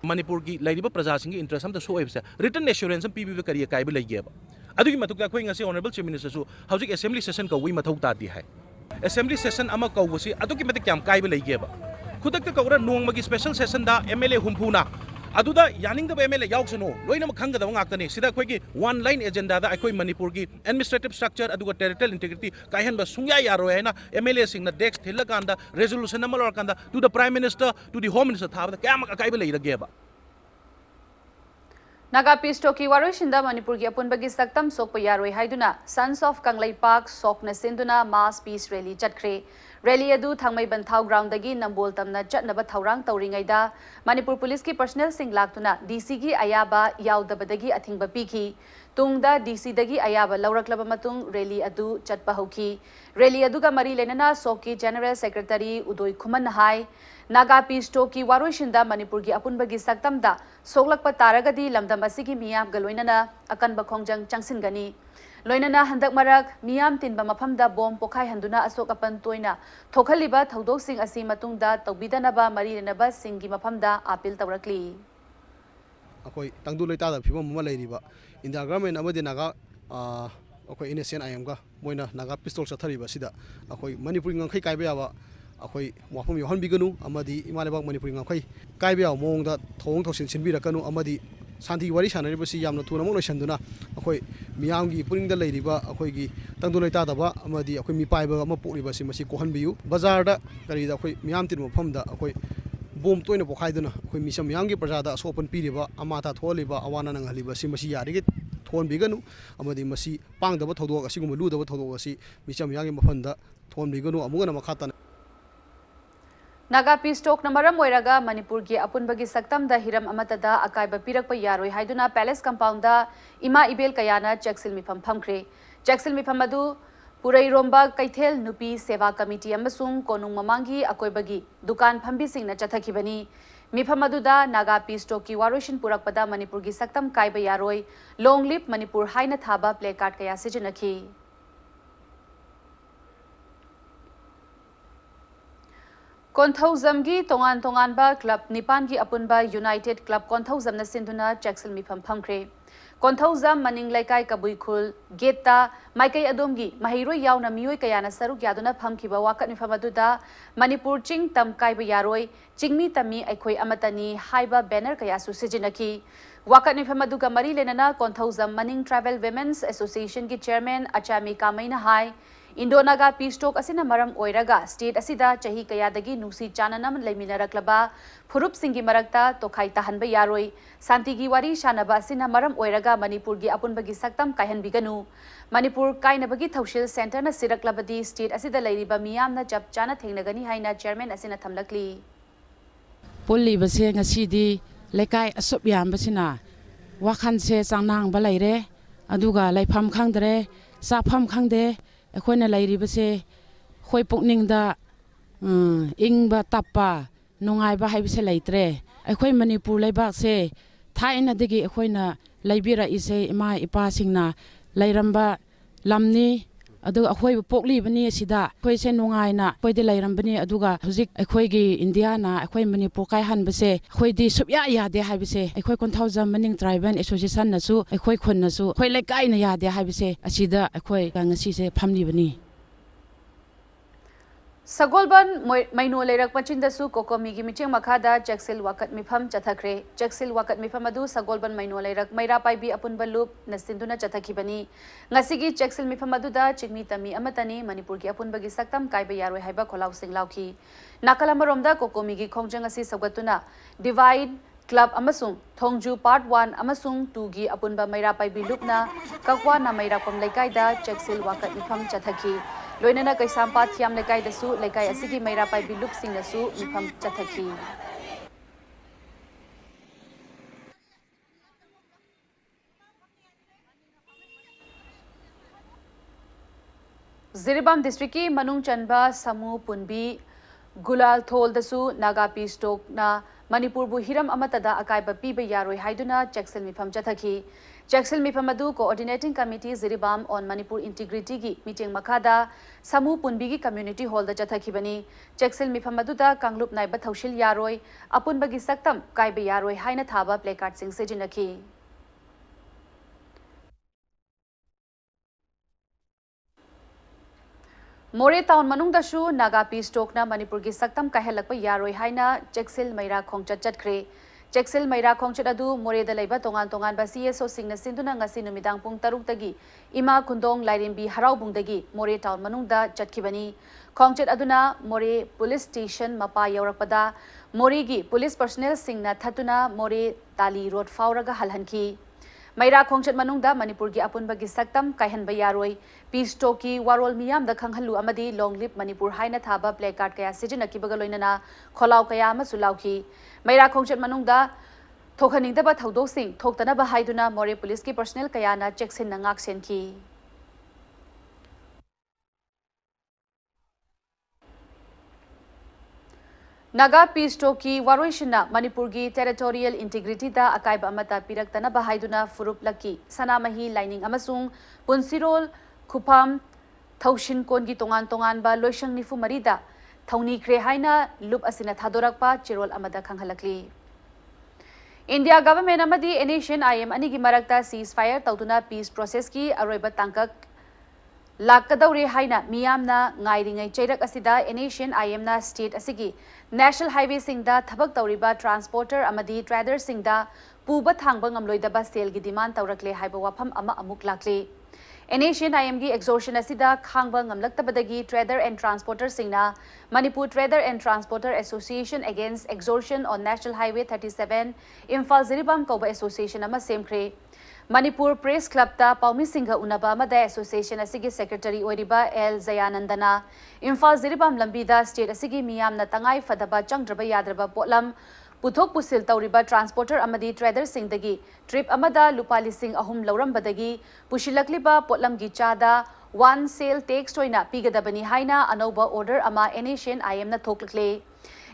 S9: मणिपुर की लाइरिबा प्रजा सिंगी इंटरेस्ट हम सोएबसे रिटर्न एश्योरेंस पीबीबे करिय कायबे लैगेबा अदुगी मतुकदा अखोई ngasi ऑनरेबल चीफ मिनिस्टर सु हौजिक असेंबली सेशन कौवी मथौ तादी है असेंबली सेशन अमा कौबसी अदुगी मते क्याम कायबे लैगेबा खुदक कौरा नोंगमगी स्पेशल सेशन दा एमएलए हुंफुना अदुदा यानिंगदब एमएलए याउसनो लोइनम खंगदब ngaktani sida अखोई वन लाइन एजेंडा दा अखोई मणिपुर की एडमिनिस्ट्रेटिव स्ट्रक्चर अदुगा टेरिटोरियल इंटीग्रिटी कायहनबा सुंया यारो हैना एमएलए सिंगना डेस्क थिलकांदा रेजोल्यूशन नंबर लरकांदा to the prime minister to the home minister थाबदा क्याम कायबे लैरगेबा
S1: नागा पीस टॉकी वारोइशिंदा मणिपुर की अपुनबगी सक्तम सोकपा यारोय हाइदुना सन्स ऑफ कंगलै पार्क सोकना सिंधुना मास पीस रैली चटख्रे रैली अदु थांगमै बंथाव ग्राउंड दगी नंबोल तमना चटनबा थौरांग तौरिंगैदा मणिपुर पुलिस की पर्सनल सिंग लाक्तुना डीसी की अयाबा याउदबदगी अथिंगबा पीखी तुंगदा डीसी दगी अयाबा लौरकलबा मतुंग रैली अदु चटपा हौखी रैली अदुगा मरी लेनना सोकी जनरल सेक्रेटरी उदोय खुमन हाय नागा पीस टॉकी वारोइशिंदा मणिपुर की अपुनबगी सक्तमदा सोगलकपा तारगदी लमदम असिगी मियाम गलोइनना अकनबा खोंजंग चंगसिनगनी लोइनना हंदक मरक मियाम तिनबा मफमदा बॉम पोखाय हंदुना असोक अपन तोइना थोखलिबा थौदोकसिंग असि मतुंगदा तौबिदनबा मरी लेनबा सिंगी मफमदा अपील तौरकली
S10: अखोई तंगदु लेतादा फिबम म लैरिबा इंडिया गवर्नमेंट अमदि नागा अखोई इनेशियन आयमगा मोइना नागा पिस्तोल चथरिबा सिदा अखोई मणिपुर ngамखै कायबा याबा अखोई वाफम यहनबिगनु अमदि इमालेबाग मणिपुर ngамखै कायबा याव मोंगदा थोंग थोसिन सिनबिरकनु अमदि शांति वारी सानरिबसी यामना थुनमो लोइसन्दुना अखोई मियामगी पुरिंगदा लैरिबा अखोईगी तंगदु लेतादबा अमदि अखोई मिपाइबा अमा पोकलिबसी मसी कोहनबियु बाजारदा करिदा अखोई मियाम तिन मफमदा अखोई बोम तोइना पोखाइदुना अखोई मिसम मियामगी प्रजादा असोपन पीरिबा अमाता थोलिबा अवाना नंगहलिबसी मसी यारिगे थोनबिगनु अमदि मसी पांगदबा थौदोक असिगुम लुदबा थौदोक असि मिसम मियामगी मफंदा थोनबिगनु अमुगना मखाता
S1: नागा पीस टॉक मरम ओइरागा मणिपुर की अपुनबगी सक्तम द हिरम अमतदा अकायब पिरक यारोय हाइदुना पैलेस कंपाउंड इमा इबेल कयाना चेक्सिल मिफम फमख्रे चेक्सिल मिफम अदु पुरैरोंबा कैथेल नुपी सेवा कमिटी अमसुंग कोनुंग ममांगी अकोइबगी दुकान फंबी सिंगना चथखिबनी मिफम अदुदा नागा पीस टॉक की वारोशन पुरकपदा मणिपुर की सक्तम कायब यारोय लॉन्ग लिप मणिपुर हाइना थाबा प्ले कार्ड कया सिजनखी कोंथौजमगी तोंगान तोंगानबा क्लब निपान की अपुनबा यूनाइटेड क्लब कोंथौजमना सिंधुना चेक्सिल मिफम फमख्रे कोंथौजम मनिंग लैकाय कबुईखुल गेटा माइकई अदोमगी महिरोय यावना मियोय कयाना सरुक यादुना फमखिबा वाकत मिफम अदुदा मणिपुर चिंग तम कायब यारोय चिंगमी तमी अखोय अमतनी हाइबा बैनर कयासु सिजनखी वाकत मिफम अदुगा मरी लेनना कोंथौजम मनिंग ट्राइबल विमेन्स एसोसिएशन की चेयरमैन अचामी कामैना हाय इंडोनागा पीस टॉक असिना मरम ओइरागा स्टेट असिदा चही कयादगी नुसी चाननम लेमिनरक्लबा फुरुप सिंगी मरक्ता तोखाई ताहनबा यारोय शांतिगी वारी शानबा असिना मरम ओइरागा मणिपुर की अपुनबगी सक्तम कायहनबिगनु मणिपुर कायनबगी थौशिल सेंटर न सिरक्लबदी स्टेट असिदा लैरिबा मियामना जब चाना थेंगनगनी हाइना चेयरमैन असिना थमलकली
S11: पुल्लिबसे ngasidi lekai asop yambasina wakhanse changnangba leire aduga laifam khangdre safam khangde अखोना लाइरिबसे खोई पुकनिंगदा इंगबा तप्पा नुंगाइबा हाइबसे लाइत्रे अखोई मणिपुर लैबाकसे थाइनादगी अखोइना लाइबिरा इसे इमा इपा सिंगना लाइरंबा लमनी अदु अखोई पोकलीबनी असिदा अखोइसे नुंगाइना अखोइदे लाइरंबनी अदुगा हुजिक अखोइगी इंडियाना अखोइ मणिपुर काय हनबसे अखोइदि सुबया यादे हाइबसे अखोइ कोंथौजम मनिंग ट्राइबल एसोसिएशन नसु अखोइ खुन नसु अखोइ लेकाइना यादे हाइबसे असिदा अखोइ ngasiसे फमलिबनी
S1: सगोलबन मैनो लेरक पचिंदसु कोकोमी की मिचिंग मखादा चेक्सिल वाकत मिफम चथखरे चेक्सिल वाकत मिफम अदु सगोलबन मैनो लेरक मैरा पाइबी अपुनबा लूप नसिंदुना चथखिबनी ngasiगी चेक्सिल मिफम अदुदा चिंगमी तमी अमतनी मणिपुर की अपुनबगी सक्तम कायबा यारोय हाइबा खोलाव सिंगलावखी नाकल अमरोमदा कोकोमी की खोंजंग असि सगतुना डिवाइड क्लब अमसुंग थोंगजू पार्ट 1 अमसुंग 2 की अपुनबा मैरा पाइबी लूपना कक्वा ना मैरा पम लेकाइदा चेक्सिल वाकत मिफम चथखी लोइनना कैसामपात थियाम लेकाइदसु लेकाइ असिगी मैरा पाइबी लूप सिंगनसु मिफम चथखी जिरीबाम डिस्ट्रिक्ट की मनुंग चनबा समू पुनबी गुलाल थोलदसु नागा पीस टॉकना मणिपुर बु हिरम अमतदा अकायब पीबा यारोय हाइदुना चेक्सिल मिफम चथखी चेक्सिल मिफम अदु coordinating committee Jiribam on Manipur integrity की मीटिंग मखादा समू पुनबी की कम्युनिटी हॉल द चथखिबनी चेक्सिल मिफम अदुदा कांगलुप नाइबा थौशिल यारोय अपुनबगी सक्तम कायब यारोय हाइना थाबा प्लेकार्ड सिंग सिजिनखी मोरे टाउन मनुंगदसु नागा पीस टॉकना मणिपुर की सक्तम काहेलक यारोय हाइना चेक्सिल मैरा खोंगचत चटख्रे चेक्सिल मैरा खोंगचत अदु मोरेदा लैबा तोंगान तोंगान बा सीएसओ सिंगना सिंधुना ngasi नुमिदांग पुंग 3 तगी इमा खुंदोंग लाइरेंबी हराउबुंगदगी मोरे टाउन मनुंगदा चटखिबनी खोंगचत अदुना मोरे police station Mopa यौरकपदा मोरेगी police personal सिंगना थतुना मोरे ताली रोड फावरगा हलहनखी मैरा खोंगचत मनुंगदा मणिपुर की अपुनबगी सक्तम कायहनबा यारोय पीस टॉक की वारोल मियामदा खंगहलु अमदी लॉन्ग लिप मणिपुर हाइना थाबा प्ले कार्ड कया सिजनकीबगा लोइनना खोलाव कया अमसु लाउखी मैरा खोंगचत मनुंगदा थोखनिंगदबा थौदोसिंग थोक्तनबा हाइदुना मोरे पुलिस की पर्सनल कयाना चेक्सिन नंगाक सेनखी नागा पीस टॉक की वारोइशिना मणिपुर की टेरिटोरियल इंटीग्रिटी दा अकायब अमता पिरक्तना बहाइदुना फुरुप लकी सनामही लाइनिंग अमसुंग पुनसिरोल खुफाम थौशिन कोन की तोंगान तोंगान बा लोइशंग निफु मरीदा थौनी क्रे हाइना लुप असिना थादोरकपा चिरोल अमदा खंगहलकली इंडिया गवर्नमेंट अमदी एनेशियन आईएम अनि की मरक्ता सीज फायर तौदुना पीस प्रोसेस की अरोइबा तांकक लाकदौरे हाइना मियामना गाइरिंगै चैरक असिदा एनेशियन आईएमना स्टेट असिगी नेशनल हाईवे सिंगदा थबक तौरिबा ट्रांसपोर्टर अमदी ट्रेडर सिंगदा पुबा थांगबा ngamloidaba सेल की डिमांड तौरकले हाइबा वाफम अमा अमुक लाकले एनेशियन आईएम की एक्सोर्शन असिदा खांगबा ngamlaktabadagi ट्रेडर एंड ट्रांसपोर्टर सिंगना Manipur trader and transporter association against extortion on national highway 37 Imphal Jiribam कौबा एसोसिएशन अमा सेमख्रे Manipur Press Club ta Paumi Singha Unaba Amada Association asigi Secretary Oiriba L Zayanandana Imphal Ziribam Lambida State asigi Miyamna Tangai Fadaba Changdraba Yadraba Potlam Puthok Pusil Tauriba Transporter Amadi Trader Singdagi Trip Amada Lupali Singh Ahum Laurambadagi Pushilakliba Potlam Gichada One Sale Takes Toina Pigadabani Haina Anoba Order Ama Nation IM na Thoklakle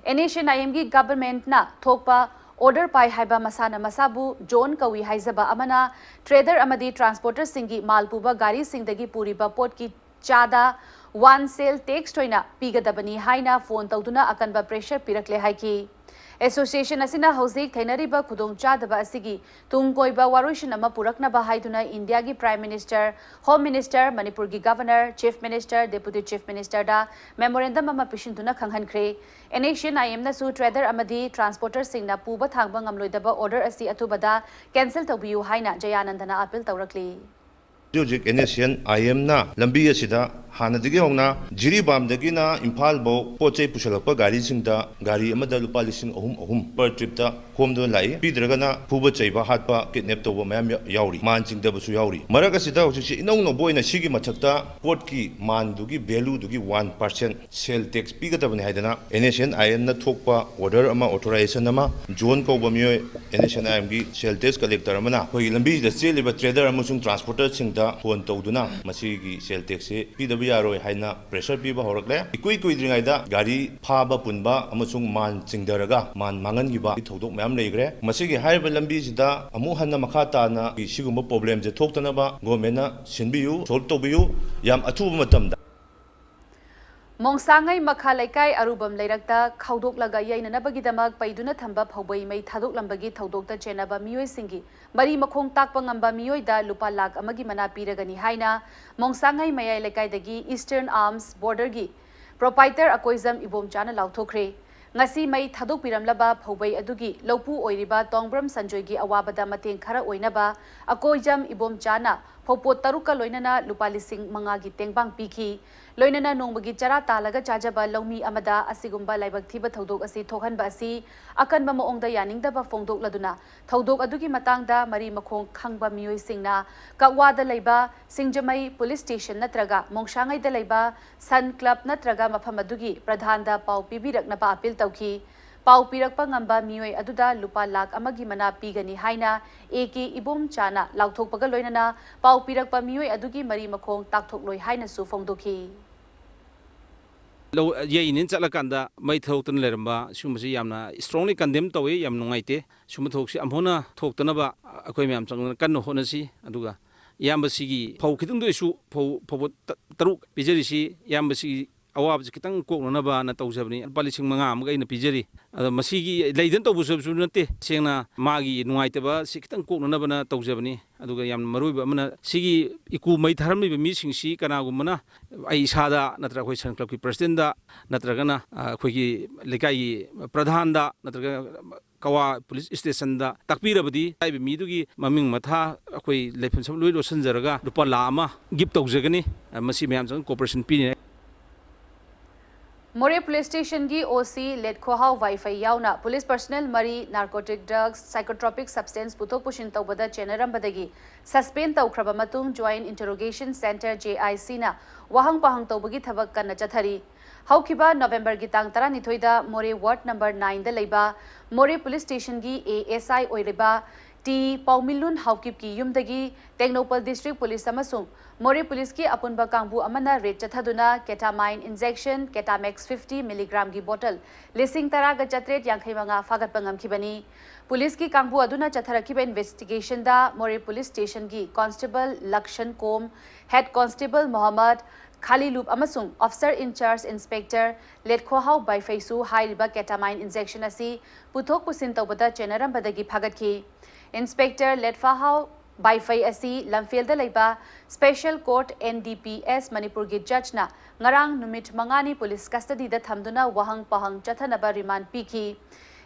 S1: Nation IM gi government na Thokpa Order pai haiba masana masabu John Kawi haizaba amana trader amadi transporter singi malpuba gari singdagi puriba pot ki chada one sale takes toina pigadabani haina phone tauduna akanba pressure pirakle haiki Association asina hauzik thainariba khudong chadaba asigi tungkoiba waruishin ama puraknaba haiduna India gi Prime Minister, Home Minister, Manipur gi Governor, Chief Minister, Deputy Chief Minister da memorandum ama pishinduna khanghankhre Nation IM na su trader amadi transporter singna puba thangba ngamloidaba order asi atubada cancel tawbiu haina Jayanandana appeal tawrakli
S12: Jujik Nation IM na lambi asida hanadigi hongna Jiribam dagina Imphal bo poche pushalakpa gari singda gari amada lupa lising ahum per trip ta homdo lai pidragana puba chaiba hatpa kidnap tawba mayam yauri man singda basu yauri maraga sida hojik inong no boyna sigi mathakta port ki man dugi value dugi 1% sale tax pigatabani haidana Nation IM na thokpa order ama authorization ama zone ko bamyo Nation IM gi sale tax collector amana hoi lambi da cheliba trader amusung transporter singda phone tawduna masigi sale tax se PW Yaro Haina pressure piba horakle ikui kuidringaida gari phaba punba amusung man chingdaraga man mangan giba thodok mayam leigre masigi haiba lambi sida amu hanna makhata na sigumba problem je thoktanaba government na sinbiyu solve tobiyu yam athuba matamda
S1: Mongsangai Makhalaikai Arubam Lairakta Kaudok Laga Yainanabagi Damak Paiduna Thamba Hobay May Thadok Lambagi Thodokta Chenaba Mioi Singi Mari Makong Takpangamba Mioi da Lupa Lak Amagi Mana Piragani Haina Mongsangai Mayai Laikai Dagi Eastern Arms Border Gi Proprietor Akoizam Ibom Chana Lautokre Ngasi May Thadok Piramlaba Hobay Adugi Lopu Oiriba Tongbram Sanjoygi Awabada Mateng Khara Oinaba Akoizam Ibom Chana Popot Taruka Loinana Lupalising Mangagi Tengbang Piki Loinana Nongbagi Chara Talaga Chajaba Lomi Amada Asigumba Laibak Thiba Thodok Asi Thokan Basi Akan Mamoongda Yaningdaba Fongdok Laduna Thodok Adugi Matangda Mari Makong Khangba Mioi Singna Kakwada Laiba Singjamai Police Station Natraga Mongshangai da Laiba Sun Club Natraga Mafam Adugi Pradhanda Pau Pibiraknaba Appeal Tauki Pau Pirakpa Ngamba Mioi Aduda Lupa Lak Amagi Mana Pigani Haina Eki Ibom Chana Lauthokpaga Loinana Pau Pirakpa Mioi Adugi Mari Makong Takthok Loi Haina Su Fongdoki
S13: Low Yain Chalakanda, my Thotan Leramba, Shumasi Yamna, strongly condemned away Yam Noite, Shumatoxi Amhona, Totanaba, Aquamiam, Kano Honasi, Aduga, Yambasigi, Pokitun issue, Taruk, Pijerishi, Yambasi. Awab kitang ko na ba na tawsabni palising mga amgay na pijeri masigi laydan to busab sunate sengna magi nuaite ba sikitang ko na ba na tawsabni aduga yam maroi ba mana sigi iku mai tharamni ba mi singsi kana gumna ai sada natra khoi san club ki president da natra gana khoi ki lekai pradhan da natra kawa police station da takpirabadi ai mi dugi maming matha khoi lephun sam loi lo sanjaraga rupa lama gift tawjagani masi mayam jang cooperation pi
S1: More Police Station ki OC led Khohau Wi-Fi yauna police personnel mari narcotic drugs psychotropic substance puthok pushin tawbada chenaram badagi suspend tawkhraba matung joint interrogation center JIC na wahang pahang tawbagi thabak kana chathari haukiba November gi tang 12 da More ward number 9 da leiba More Police Station gi ASI oiriba T Paumilun Haukip ki yumdagi Technopal District Police amasung More Police ki apunba kangbu amana rate chathaduna ketamine injection Ketamax 50 mg gi bottle lising taraga chatret yangkhai manga fagat pangam khibani Police ki kangbu aduna chatharakiba investigation da More Police Station gi Constable Lakshan Kom Head Constable Muhammad Khali Loop amasung Officer in Charge Inspector Let Khohau by Faisu High Riba Ketamine injection asi puthok pusin tawbada chenaram badagi phagat ki Inspector Let Fahau by Fai asi Lamfel da Laiba Special Court NDPS Manipur gi judge na ngarang numit mangani police custody da thamduna wahang pahang chathanaba remand piki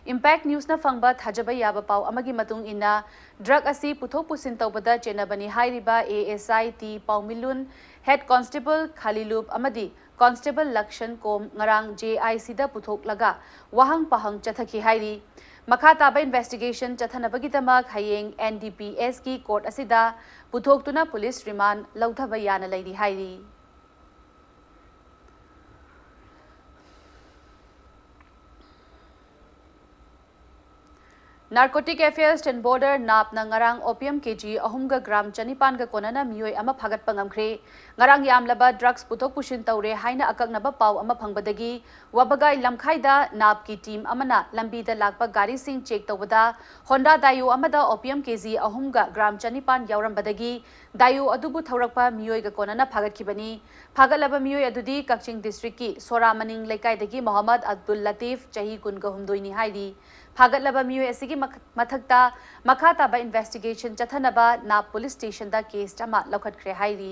S1: Impact News na fangba thajaba yaba pau amagi matung ina drug asi puthok pusin tawbada chenabani hairiba ASI T Paumilun Head Constable Khalilup amadi Constable Lakshan Kom ngarang JIC da puthok laga wahang pahang chathaki hairi मखा ताबा investigation चथनबगीदमक हयेंग NDPS की court असिदा पुथोक्तुना police remand लौथबा याना लैरी हाइरी। नार्कोटिक अफेयर्स एंड बॉर्डर नाप नंगारांग ओपियम केजी अहुमगा ग्राम चनिपान का कोनना मियोय अमा फागत पंगमख्रे ngarang yamlaba drugs puthok pushin tawre haina akaknaba paw ama phangbadagi wabagai lamkhaida nap ki team amana lambi da lakpa gari sing check tawbada Honda Dayu amada opium kg ahumga gram chanipan yaurambadagi Dayu adubu thaurakpa miyoy ga konana phagat khibani phagalaba miyoy adudi Kakching district ki Sora Maning lekai dagi Muhammad Abdul Latif chahi kun ga humdoini haidi phagalaba miyoy asigi mathakta makha taba investigation chathanaba nap police station da case tama lokhat khre haidi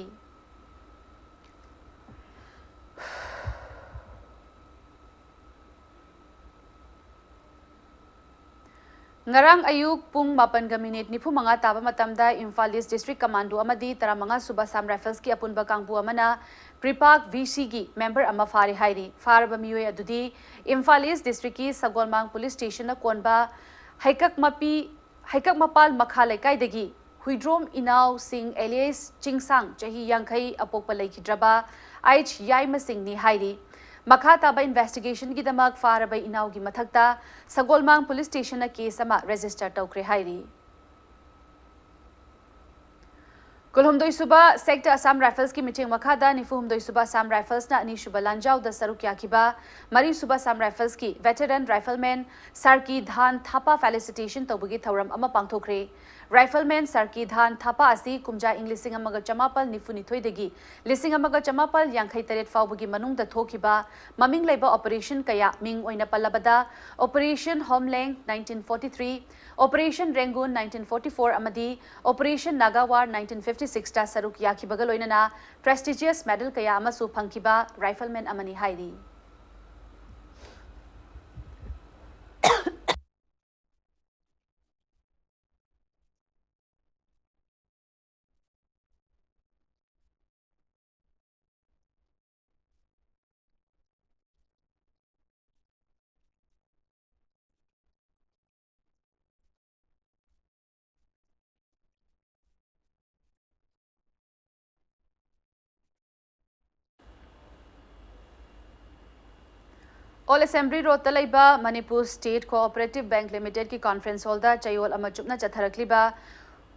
S1: Ngarang ayuk pung 8:09 taba matamda Imphal East District Commando amadi 15 suba Sam Rifles ki apunba kangbu amana Pripak VC gi member ama fari hairi farba miyoy adudi Imphal East District ki Sagolmang Police Station na konba haikak mapal makha lekai dagi Huidrom Inau Singh alias Chingsang chahi yangkhai apokpa leikidraba Aich Yaima Singh ni hairi Makha taba investigation ki damak faraba inaw gi mathakta Sagolmang Police Station na case ama register tawkre hairi Kulhumdoi suba sector Assam Rifles ki meeting makhada nifuhumdoi suba Assam Rifles na ani suba lanjau da saruk yakiba mari suba Assam Rifles ki veteran rifleman Sarki Dhan Thapa felicitation tawbugi thauram ama pangthokre Rifleman Sarki Dhan Thapa asi kumja English amaga chamapal nifunithoi degi lising amaga chamapal yankhai taret fawbugi manung da thokiba maming leiba operation kaya ming oina palabada Operation Homeland 1943 Operation Rangoon 1944 amadi Operation Nagawar 1956 ta saruk yakibaga loinana prestigious medal kaya amasu phangkiba rifleman amani hairi All Assembly Road Talaiba Manipur State Cooperative Bank Limited की conference hall दा चयोल अमचुपना चथरकलिबा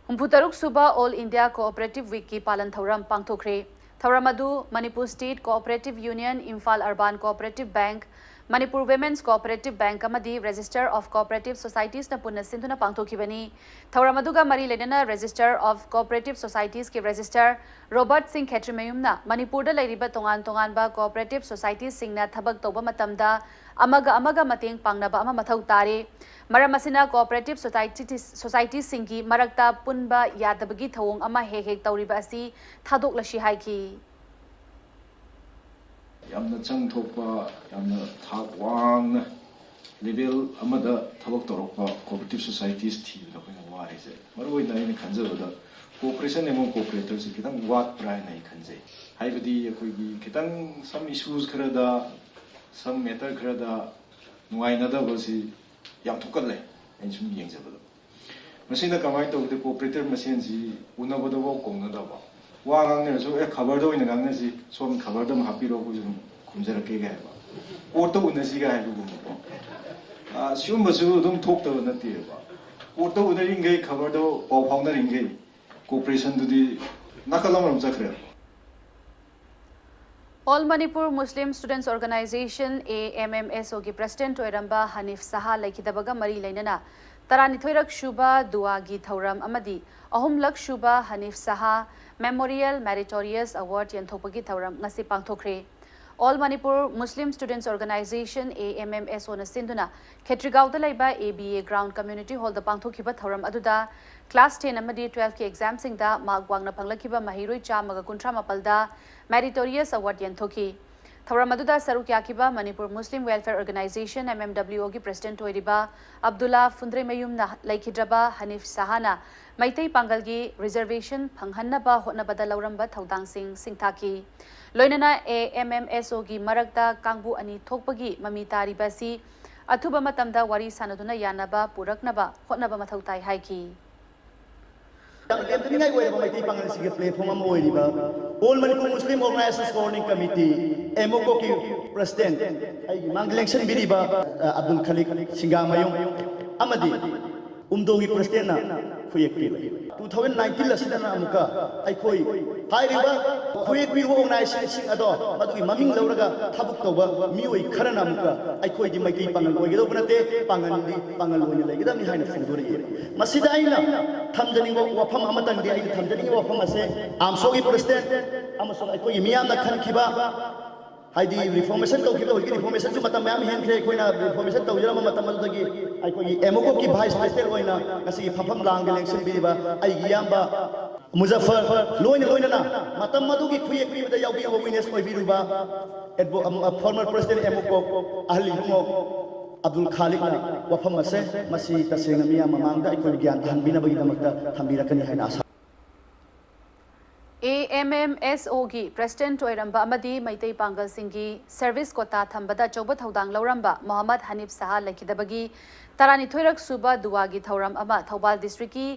S1: हुम्फुतरुक सुबा All India Cooperative Week की पालन थौरम पांगथोखरे थौरम अदु Manipur State Cooperative Union Imphal Urban Cooperative Bank Manipur Women's Cooperative Bank amadi Register of Cooperative Societies na punna sinduna pangthokibani thauram aduga mari lenana Register of Cooperative Societies ki Register Robert Singh Khetrimayumna Manipur da leiriba tongan ba Cooperative Societies singna thabak toba matamda amaga mateng pangnaba ama mathau tare maram asina Cooperative Societies singki marakta punba yadabagi thawong ama hek tawriba asi thadok lashi haiki
S14: yamna changthokpa yamna thak wangna level amada thabak torokpa cooperative societies thibda koina waise maroi na ina khanjabada cooperation among cooperators kitang wat prai nai khanjai haibadi akoi gi kitang some issues kharada some matter kharada nuaina da bosi yam thokalle ain sum yengjabada masina kamai tawde cooperator machine ji unabada bo kongna da ba wa ngang ne so e khabar do ina ngang ne si som khabar dam happy ro ku jum kumjara ke ga ba auto una si ga ha bu a sum ba su dum thok ta na ti ba auto una ring ge khabar do paw phang na ring ge cooperation du di nakalam ram chakre
S1: All Manipur Muslim Students Organization AMMSO की President ओइरंबा Hanif Saha लेखिदबगा मरी लेनना तरानिथोइरक शुबा दुआगी थौरम अमदी अहुमलक शुबा Hanif Saha Memorial Meritorious Award यंथोपगी थौरम ngasi पांगथोखरे All Manipur Muslim Students Organization AMMSO na sinduna Khetrigaw da laiba ABA Ground Community Hall da pangthokiba thauram aduda Class 10 amadi 12 ki exam singda mark wangna phanglakiba mahiroi chamaga kuntra mapalda Meritorious Award yanthoki thauram aduda saruk yakiba Manipur Muslim Welfare Organization MMWO gi President oiriba Abdullah Fundre Mayum na laikhidraba Hanif Sahana Maitai Pangal gi reservation phanghanna ba hotna bada lauramba thaudang singthaki loinana AMMSO gi marakta kangbu ani thokpagi mami taribasi अथुबा मतमदा वारी सानदुना यानबा पुरकनबा होटनबा मथौ ताई हाइकी
S15: लेम्तनिंगाई ओइरबा Maiti Pongal सिगे platform अम ओइरिबा all Manipur मुस्लिम organisations coordinating committee एमओको की president I मांग election बिरिबा Abdul Khaleeq सिंगामयम अमदी उमदोगी president ना खुयेक पि 2019 लसिदना अमुका आइखोई हाइरिबा खुयेक पि organisation अदो मदुगी ममिंग लौरगा थाबुक तौबा मिओई खरना अमुका आइखोई दि मैती पांगल ओइगदो बनते पांगल ओइना लेगदमनि हाइना फुदोरि मसिदा आइना थमजनिंगो वफम अमतंग दि आइ थमजनिंगो वफम असे आमसोगी प्रेसिडेंट अमसो आइखोई मियामना खनखिबा हाइदी रिफॉर्मेशन तौखिबा होगी रिफॉर्मेशन जो मतम मैम हेन खे कोइना रिफॉर्मेशन तौजरम मतम अदुदगी आइखोई एमओको की वाइस प्रेसिडेंट ओइना ngasi फफम लांग इलेक्शन बिरिबा आइगी यामबा मुजफ्फर लोइना मतम मदुगी खुयेक बिबदा याउबी Vinesh ओइबिरुबा former president एमओको Ahli हुमो Abdul खालिक ना वफम असे मसी तसेंग मिया ममांगदा आइखोई ज्ञान थानबिनबगी दमकता थंबिरकनी हाइना आशा
S1: AMMSO की प्रेसिडेंट ओइरंबा अमदी मैतै पांगल सिंगी सर्विस कोटा थंबदा चौबा थौदांग लौरंबा मोहम्मद हनीफ साहा लखिदबगी तरानिथोइरक सुबा दुवागी थौरम अमा थौबाल डिस्ट्रिक्ट की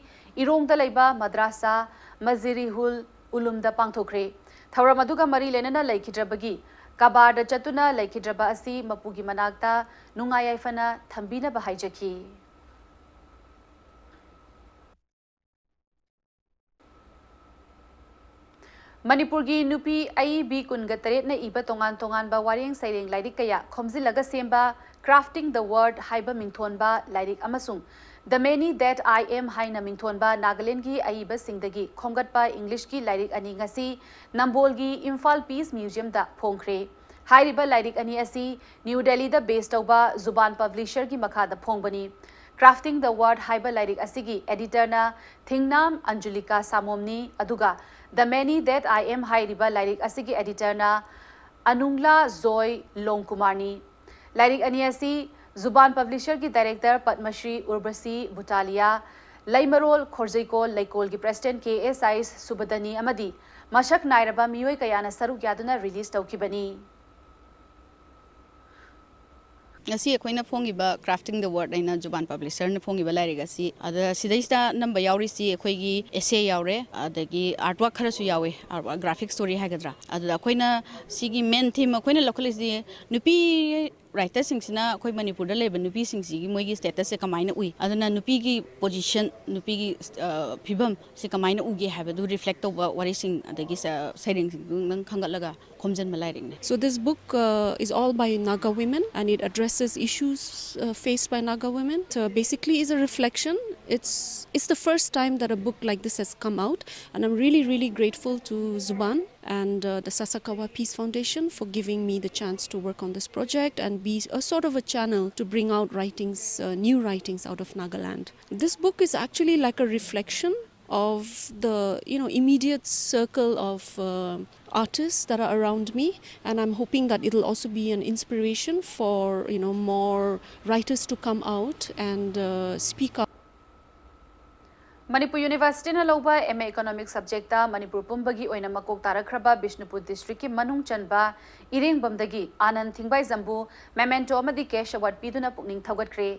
S1: इरोंगदा लैबा मद्रासा मजिरिहुल उलुमदा पांगथोखरे थौरम अदुगा मरी लेनना लैखिद्रबगी काबारदा चतुना लैखिद्रबा असि मपुगी मनाक्ता नुंगायाइफना थंबिनबा हाइजखी मणिपुर की नुपी अईबी कुनगा तरेट ने इबा तोंगान तोंगान बा वारिंग सैरेंग लाइरिक कया खोमजिलगा सेंबा क्राफ्टिंग द वर्ड हाइबा मिंथोनबा लाइरिक अमसुंग the many that I am हाइना मिंथोनबा नागालैंड की अईबा सिंगदगी खोमगटपा इंग्लिश की लाइरिक अनि ngasi नंबोल की इम्फाल पीस म्यूजियम दा फोंखरे हाइरिबा लाइरिक अनि असि न्यू दिल्ली दा बेस तौबा जुबान पब्लिशर की मखादा फोंबनी क्राफ्टिंग द वर्ड हाइबा लाइरिक असिगी एडिटरना थिंगनाम अंजुलिका सामोमनी अदुगा the many that I am हाइरिबा लाइरिक असिगी एडिटरना अनुंगला जोय लोंगकुमारनी लाइरिक अनि असि जुबान पब्लिशर की डायरेक्टर पद्मश्री उर्वशी भुटालिया लैमरोल खोरजैकोल लैकोल की प्रेसिडेंट KSI सुबदनी अमदी मशक नायरबा मियोय कयाना सरुक यादुना release तौखिबनी
S16: ngasi akoina phongiba crafting the word aina juban publisher na phongiba lairiga si ada sidaista number yauri si akoi gi essay yaure adagi artwork khara su yawe graphic story hagadra ada akoina sigi main theme akoina locally si nupi writer singsina akoi manipur da leba nupi singsi gi moi gi status se kamaina ui adana nupi gi position nupi gi phibam se kamaina uge haba du reflect over wari sing adagi sairing nang khangatlaga khomjan malairing ne.
S17: So this book is all by Naga women and it addresses issues faced by Naga women. Basically is a reflection. It's the first time that a book like this has come out and I'm really grateful to Zuban and the Sasakawa Peace Foundation for giving me the chance to work on this project and be a sort of a channel to bring out writings, new writings out of Nagaland. This book is actually like a reflection of the immediate circle of artists that are around me and I'm hoping that it'll also be an inspiration for more writers to come out and speak up.
S1: Manipur University na loba MA Economics subject ta Manipur pumbagi oina makok tarakhraba Bishnupur district ki manung chanba ireng bamdagi Anand Thingbai Zambu memento amadi cash award piduna pukning thaugatkre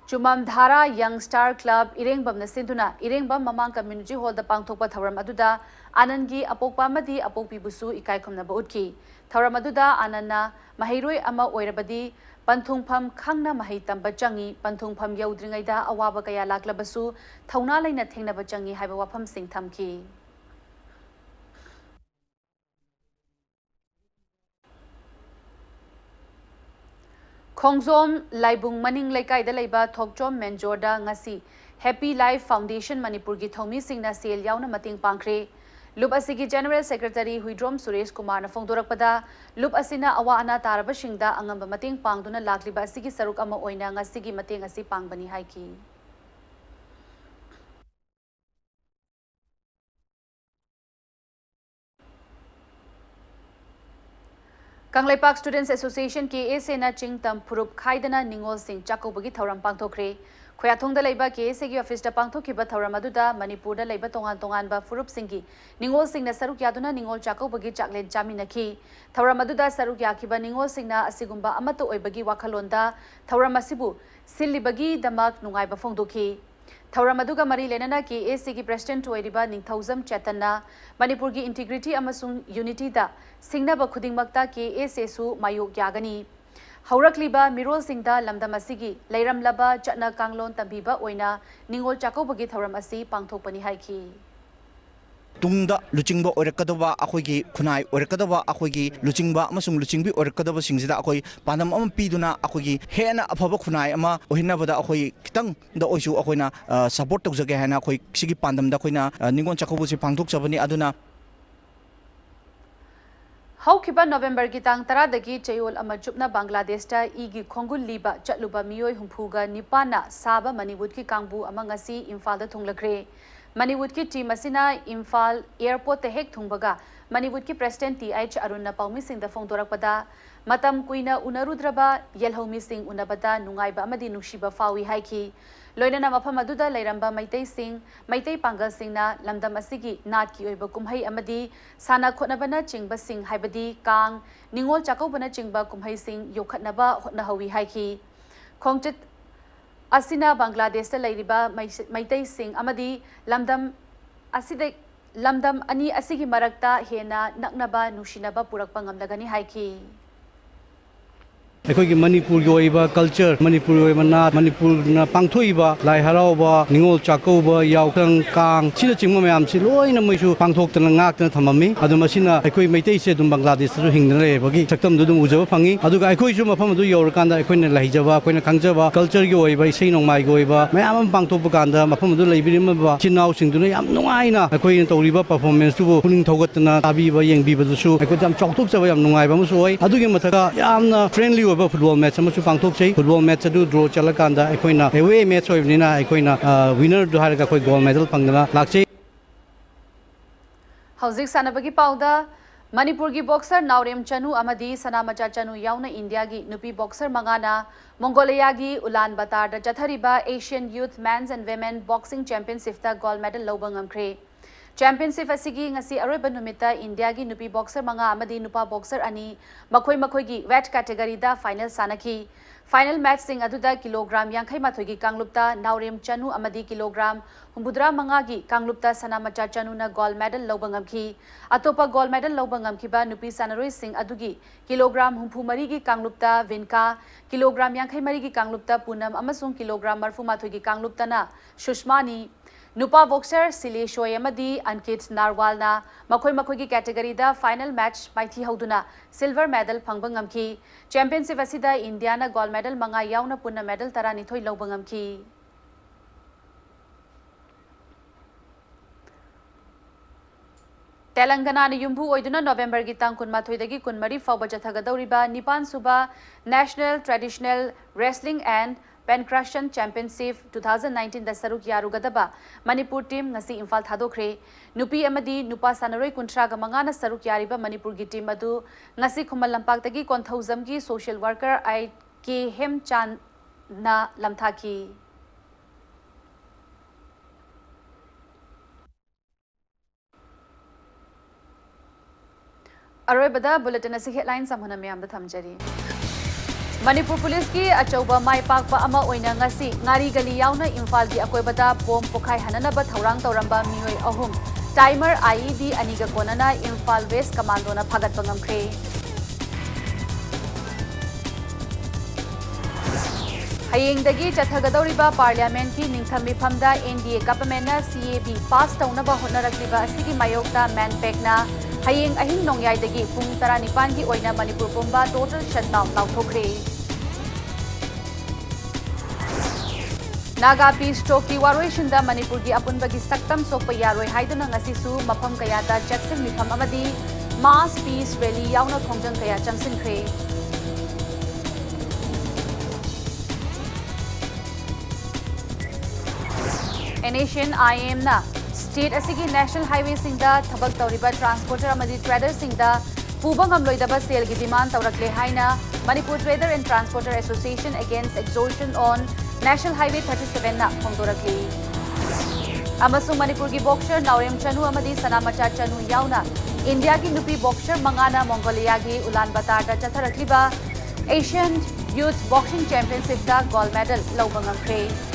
S1: Chumam Dhara Young Star Club Irengbam na sinduna Irengbam Mamang Community Hall da pangthokpa thawram aduda Anand gi apokpa amadi apokpi busu ikai khumna ba utki thawram aduda Anand na mahairoi ama oirabadi panthungpham khangna mahai tamba changi panthungpham yaudringai da awaba kaya laklabasu thauna laina thengna ba changi haiba wafam sing thamki Khongzom Laibung Maning Laikai da Laiba Thokchom Menjorda ngasi Happy Life Foundation Manipur gi thomi singna sel yauna mating pangkhre Lup asigi General Secretary Huidrom Suresh Kumar na phongdorakpada lup asina awa ana taraba singda angamba mating pangduna lakliba asigi saruk ama oina ngasigi mating asi pangbani haiki Kanglaipak Students Association KSA na Chingtam Phurup Khaidana Ningol Singh Chakobagi Thauram Pangthokre खोयाथोंग लेबा KSA की office पांथोखिबा थौरम अदुदा Manipur लेबा तोंगान तोंगानबा फुरुप सिंगी निंगोल सिंगना सरुक यादुना निंगोल चाकौबगी चाकलेन चामिनखी थौरम अदुदा सरुक याखिबा निंगोल सिंगना असिगुंबा अमतो ओइबगी वाखलोंदा थौरम असिबु सिल्लिबगी दमक नुंगाइबा फोंदोखी थौरम अदुगा मरी लेनना KSA की president ओइरिबा Ningthoujam चेतनना Manipur की integrity अमसुंग unity दा सिंगनाबा खुदिंगमक्ता KSA सु मायोग यागनी हौरक्लिबा मिरोल सिंगदा लमदम असिगी लैरमलबा चटना कांगलोन तंबीबा ओइना निंगोल चाकौबगी थौरम असि पांथोकपनि हाइखि
S18: तुंगदा लुचिंगबा ओरकदबा अखोइगी खुनाई ओरकदबा अखोइगी लुचिंगबा अमसुंग लुचिंगबी ओरकदबा सिंगजिदा अखोइ पानम अम पीदुना अखोइगी हेना अफबा खुनाई अमा ओहिनाबदा अखोइ खितंग दा ओइसु अखोइना सपोर्ट तौजगे हाना अखोइ सिगी पांदमदा अखोइना निंगोल चाकौबुसि पांथोकजबनी अदुना
S1: हौखिबा नवंबर की तांग 10 दगी चयोल अमा चुपना बांग्लादेश ता इगी खोंगुल लीबा चटलुबा मियोय हुंफुगा निपाना साबा मणिवुड की कांगबु अमा ngasi इम्फाल दा थुंगलखरे मणिवुड की टीम असिना इम्फाल एयरपोर्ट ते हेक थुंगबगा मणिवुड की प्रेसिडेंट TH अरुण पाउमी सिंह दा फोंदोरकपदा मतम कुइना उनरुद्रबा येलहौमी सिंह उनबदा नुंगाइबा अमदी नुशीबा फावी हाइखी लोइनना मफम अदुदा लैरंबा मैतै सिंह मैतै पांगल सिंहना लमदम असिगी नाट की ओइबा कुमहै अमदी साना खोनबना चिंगबा सिंह हाइबदी कांग निंगोल चाकौबना चिंगबा कुमहै सिंह योखतनबा होतनहवी हाइखी खोंगचित असिना बांग्लादेश लैरिबा मैतै सिंह अमदी लमदम असिदे लमदम अनि असिगी मरक्ता हेना नकनबा नुशिनबा पुरकपा ngamlagani हाइखी
S19: अखोई मणिपुर की कल्चर मणिपुर नाट मणिपुर पांथोब लाई हराब निंगोल चाकौब याउखंग कांग चिंग मैम से लोन मैं पांथोक्तना थमी अखोई मैतैसे बांग्लादेश हिंदना लेबी सक्तम उजब फंगी अखोई मफम यौरकान अखोई लहजब अखोई खंगजब कल्चर की इसे नोंमाई की मैम पांथोप कान मफम चिनाउना याम नुंगाइना अखोई तौरीब परफॉर्मेंस पुनिंग थौगतना ताबीब येंबीबदुसु अखोई चौथोक्चब याम नुंगाइब मथक फ्रेंडली फुटबॉल मैच पांथोक्चै फुटबॉल मैच ड्रो चलकान away match winner gold medal फंगना लाक्चै
S1: हौजिक सानबगी पाउदा मणिपुर की बॉक्सर नाउरेम चनु अमदी सनामचा चनु याउना इंडिया की नुपी बॉक्सर मंगाना मंगोलिया की उलान बातार चथरिबा Asian youth men's and women boxing championship दा गोल्ड मेडल लौबा ngamkhre चैंपियनशिप असिगी ngasi अरोइबा नुमिता इंडिया की नुपी बॉक्सर मंगा अमदी नुपा बॉक्सर अनि मखोई मखोई की वेट कैटेगरी दा फाइनल सानखी फाइनल मैच सिंग अदुदा किलोग्राम 58 की कांगलुप्ता नाउरेम चनु अमदी किलोग्राम 85 की कांगलुप्ता सनामचा चनुना गोल्ड मेडल लौबा ngamखी अतोपा गोल्ड मेडल लौबा ngamखिबा नुपी सानरोई सिंग अदुगी किलोग्राम 34 की कांगलुप्ता विनका किलोग्राम 53 की कांगलुप्ता पूनम अमसुंग किलोग्राम 38 की कांगलुप्तना सुषमानी नुपा बॉक्सर सिलेशोय अमदी अंकित नारवालना मखोई मखोई की कैटेगरी दा फाइनल मैच माइथी हौदुना सिल्वर मेडल फंगबा ngamखी चैंपियनशिप असिदा इंडियाना गोल्ड मेडल मंगा याउना पुन्ना मेडल 12 लौबा ngamखी तेलंगाना युम्भू ओइदुना नवंबर की तांग 19 कुनमरी फाउबा चथगदौरिबा 9 सुबा नेशनल ट्रेडिशनल रेसलिंग एंड पेनक्रशन चैंपियनशिप 2019 दा सरुक यारुगदबा मणिपुर टीम ngasi इम्फाल थादोखरे नुपी अमदी नुपा सानरोई 35 ना सरुक यारिबा मणिपुर की टीम अदु ngasi खुमल लंपाक्तगी कोंथौजम की सोशल वर्कर आई के हेमचान ना लमथाकी अरोइबदा बुलेटिन असि हेडलाइन समहना म्याम थमजरी मणिपुर पुलिस की अचौबा माई पाकपा अमा ओइना ngasi ngari gali yauna Imphal की अकोइबदा बोम पोखाई हननबा थौरांग तौरंबा मियोय अहुम टाइमर IED अनिगा कोनना इम्फाल वेस्ट कमांडोना फागतपा ngamkhre हयेंगदगी चथगदौरिबा पार्लियामेंट की निंगथम मिफमदा NDA गवर्नमेंट ना CAB पास तौनबा होनरक्लिबा असिगी मायोक्ता मैनपेकना हयेंग अहिंग नोंगयाइदगी पुंग 19 की ओइना मणिपुर पुंबा टोटल शटडाउन लाउथोखरे नागा पीस स्ट्रोक की वारोइशिंदा मणिपुर की अपुनबगी सक्तम सोकपा यारोय हाइदुना ngasisu मफम कयादा जक्सन मिफम अमदी मास पीस रैली याउना खोंजंग कया चंगसिनख्रे एनेशियन IAM ना स्टेट असिगी नेशनल हाईवे सिंगदा थबक तौरिबा ट्रांसपोर्टर अमदी ट्रेडर सिंगदा पुबा ngamloidaba sale gi demand tawrakle haina Manipur Trader and Transporter Association against extortion on National Highway 37 na phongdorakli. Amasung Manipur gi boxer Naurem Chanu amadi Sanamacha Chanu yauna India ki nupi boxer Mangana Mongolia gi Ulaanbaatar da chatharakliba Asian Youth Boxing Championship da gold medal lawba ngamkhre.